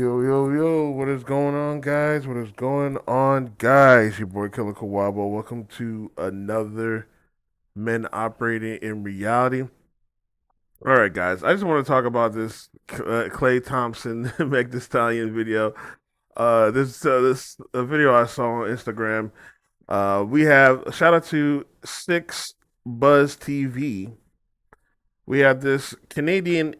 Yo, yo, yo, what is going on, guys? What is going on, guys? Your boy Killer Kawabo. Welcome to another Men Operating in Reality. All right, guys, I just want to talk about this Klay Thompson, Meg the Stallion video. This video I saw on Instagram. We have a shout out to Six Buzz TV. We have this Canadian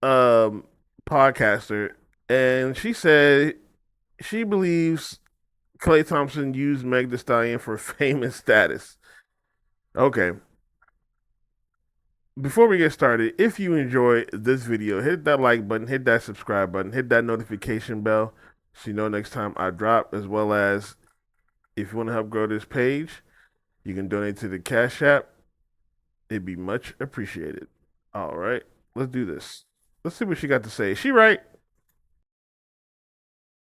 um, podcaster, and she said she believes Klay Thompson used Meg the Stallion for fame and status. Okay. Before we get started, if you enjoy this video, hit that like button, hit that subscribe button, hit that notification bell so you know next time I drop, as well as if you want to help grow this page, you can donate to the Cash App. It'd be much appreciated. All right, let's do this. Let's see what she got to say. Is she right?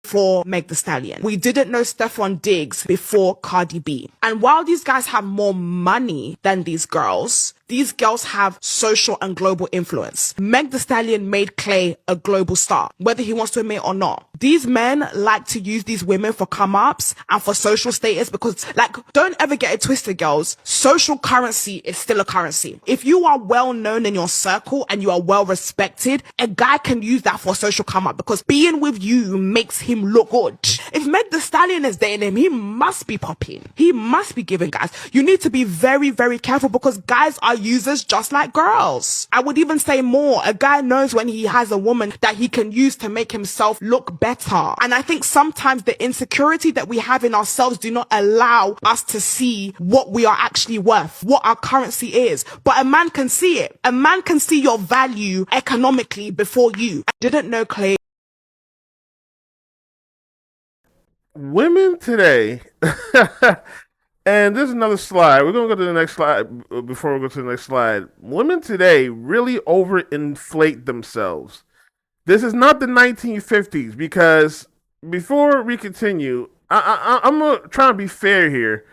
For Meg the Stallion. We didn't know Stefan Diggs before Cardi B. And while these guys have more money than these girls have social and global influence. Meg the Stallion made Klay a global star, whether he wants to admit or not. These men like to use these women for come-ups and for social status because, don't ever get it twisted, girls. Social currency is still a currency. If you are well known in your circle and you are well respected, a guy can use that for social come-up because being with you makes him look good. If Meg the Stallion is dating him, he must be popping. He must be giving, guys. You need to be very, very careful because guys are users just like girls. I would even say more. A guy knows when he has a woman that he can use to make himself look better. And I think sometimes the insecurity that we have in ourselves do not allow us to see what we are actually worth, what our currency is. But a man can see it. A man can see your value economically before you. I didn't know Klay. Women today, and there's another slide. We're going to go to the next slide before we go to the next slide. Women today really overinflate themselves. This is not the 1950s because before we continue, I'm going to try to be fair here.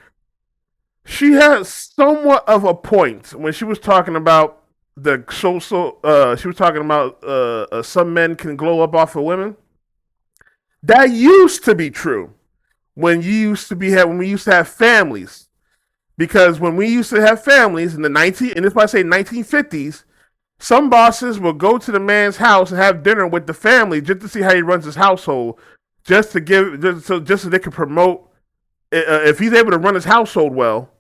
She has somewhat of a point when she was talking about the social, she was talking about some men can glow up off of women. That used to be true when we used to have families. Because when we used to have families in the 1950s, some bosses would go to the man's house and have dinner with the family just to see how he runs his household, just so they could promote. If he's able to run his household well,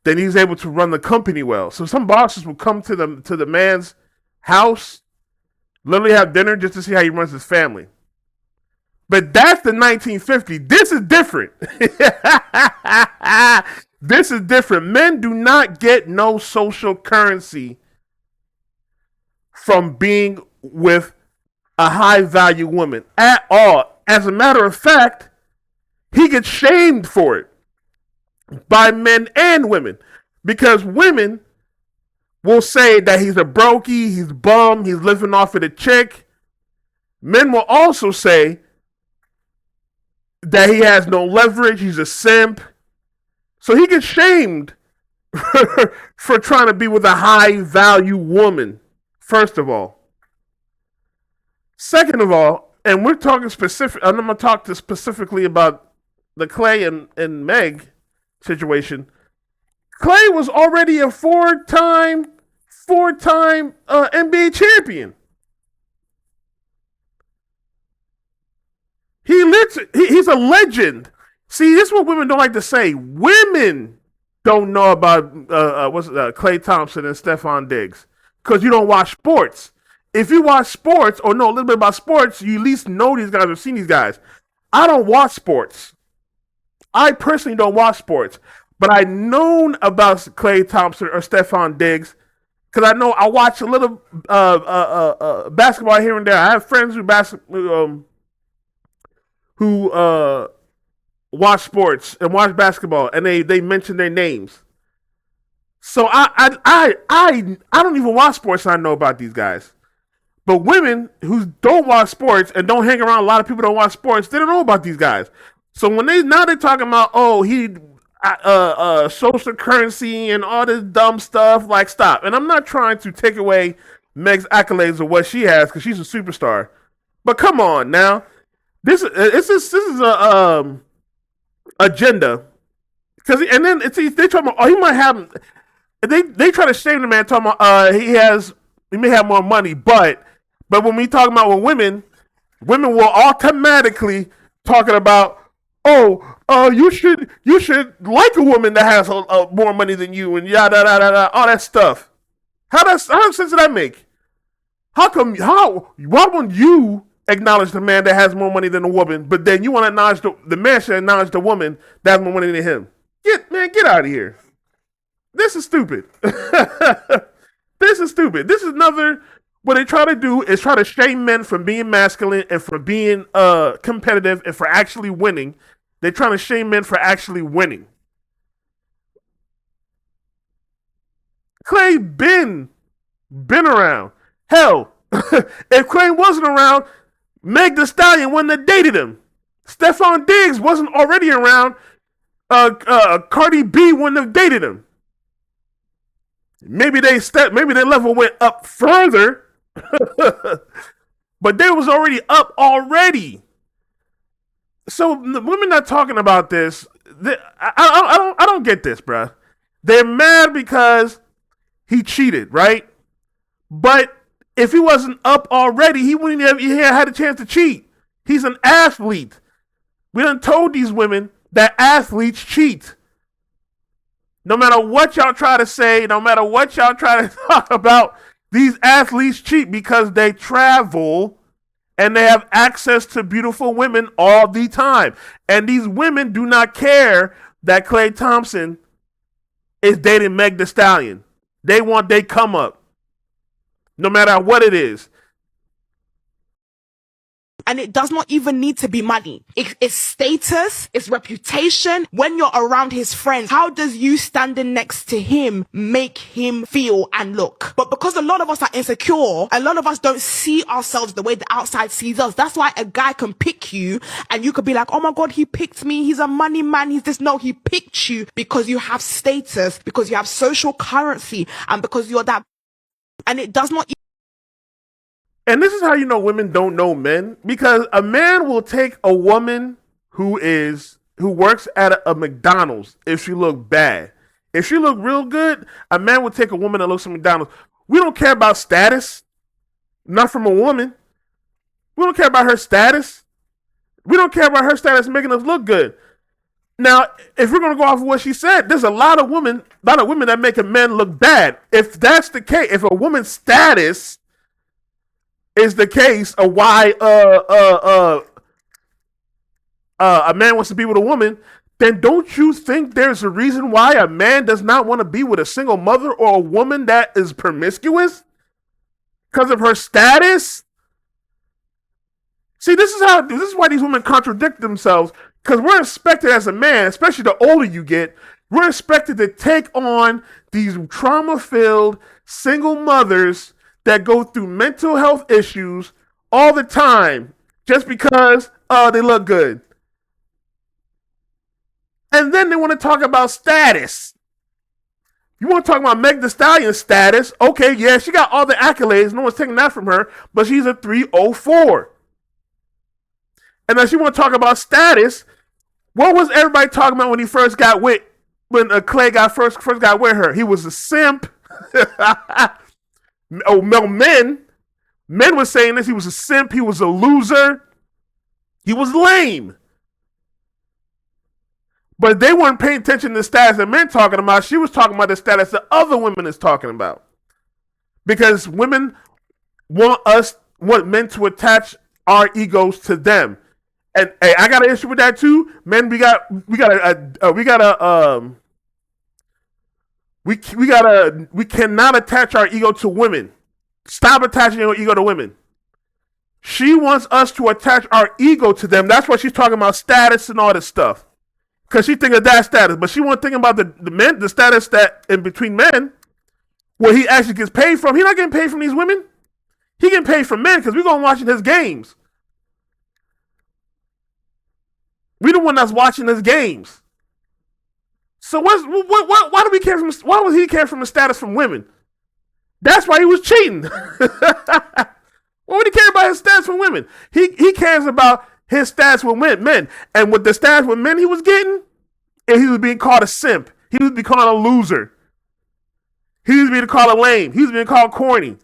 then he's able to run the company well. So some bosses would come to the man's house, literally have dinner just to see how he runs his family. But that's the 1950s. This is different. This is different. Men do not get no social currency from being with a high value woman at all. As a matter of fact, he gets shamed for it by men and women because women will say that he's a brokey, he's bum, he's living off of the chick. Men will also say that he has no leverage, he's a simp. So he gets shamed for trying to be with a high value woman, first of all. Second of all, and we're talking specific, I'm going to talk specifically about the Klay and Meg situation. Klay was already a four-time NBA champion. He's a legend. See, this is what women don't like to say. Women don't know about Klay Thompson and Stefan Diggs because you don't watch sports. If you watch sports or know a little bit about sports, you at least know these guys or seen these guys. I don't watch sports. I personally don't watch sports, but I known about Klay Thompson or Stefan Diggs because I know I watch a little basketball here and there. I have friends who watch sports and watch basketball, and they mention their names. So I don't even watch sports, and I know about these guys. But women who don't watch sports and don't hang around a lot of people who don't watch sports, they don't know about these guys. So when they're talking about social currency and all this dumb stuff, like stop. And I'm not trying to take away Meg's accolades of what she has because she's a superstar. But come on now, this is a agenda because and then they talking about he might have they try to shame the man talking about he may have more money, but when we talk about with women will automatically talking about, oh, you should like a woman that has more money than you and yada yada yada, all that stuff. How sense does that make? Why won't you acknowledge the man that has more money than the woman, but then you want to acknowledge the man should acknowledge the woman that has more money than him? Get out of here. This is stupid. This is stupid. This is another. What they try to do is try to shame men from being masculine and for being competitive and for actually winning. They're trying to shame men for actually winning. Klay been around. Hell, if Klay wasn't around, Meg Thee Stallion wouldn't have dated him. Stephon Diggs wasn't already around. Cardi B wouldn't have dated him. Maybe their level went up further, but they was already up already. So the women not talking about this. I don't get this, bruh. They're mad because he cheated, right? But if he wasn't up already, he wouldn't have had a chance to cheat. He's an athlete. We done told these women that athletes cheat. No matter what y'all try to say, no matter what y'all try to talk about, these athletes cheat because they travel and they have access to beautiful women all the time. And these women do not care that Klay Thompson is dating Meg Thee Stallion. They want they come up, no matter what it is. And it does not even need to be money. It's status, it's reputation. When you're around his friends, how does you standing next to him make him feel and look? But because a lot of us are insecure, a lot of us don't see ourselves the way the outside sees us. That's why a guy can pick you and you could be like, oh my God, he picked me. He's a money man. He's this. No, he picked you because you have status, because you have social currency, and because you're that. And it does not. And this is how you know women don't know men, because a man will take a woman who works at a McDonald's if she look bad. If she look real good, a man will take a woman that looks at McDonald's. We don't care about status, not from a woman. We don't care about her status. We don't care about her status making us look good. Now, if we're gonna go off of what she said, there's a lot of women that make a man look bad. If that's the case, if a woman's status is the case of why a man wants to be with a woman, then don't you think there's a reason why a man does not want to be with a single mother or a woman that is promiscuous? Because of her status? See, this is why these women contradict themselves, because we're expected as a man, especially the older you get, we're expected to take on these trauma-filled single mothers that go through mental health issues all the time just because they look good. And then they want to talk about status. You want to talk about Meg Thee Stallion's status? Okay, yeah, she got all the accolades. No one's taking that from her, but she's a 304. And then she want to talk about status. What was everybody talking about when he first got with, when Klay first got with her? He was a simp. Oh, men were saying this. He was a simp. He was a loser. He was lame. But they weren't paying attention to the status that men talking about. She was talking about the status that other women is talking about. Because women want men to attach our egos to them. And hey, I got an issue with that too. Men, we cannot attach our ego to women. Stop attaching your ego to women. She wants us to attach our ego to them. That's why she's talking about status and all this stuff. Because she thinks of that status. But she won't think about the status that in between men, where he actually gets paid from. He's not getting paid from these women. He getting paid from men because we're going watching his games. We the one that's watching his games. So why do we care why was he care from the status from women? That's why he was cheating. What would he care about his stats with women? He cares about his stats with men. And with the stats with men he was getting, and he was being called a simp. He was being called a loser. He was being called a lame. He was being called corny.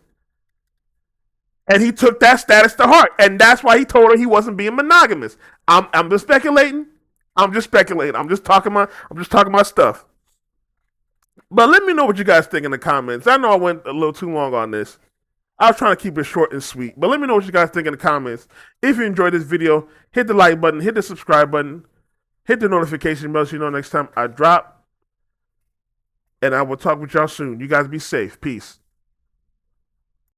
And he took that status to heart. And that's why he told her he wasn't being monogamous. I'm just speculating. I'm just speculating. I'm just talking my stuff. But let me know what you guys think in the comments. I know I went a little too long on this. I was trying to keep it short and sweet. But let me know what you guys think in the comments. If you enjoyed this video, hit the like button, hit the subscribe button, hit the notification bell so you know next time I drop. And I will talk with y'all soon. You guys be safe. Peace.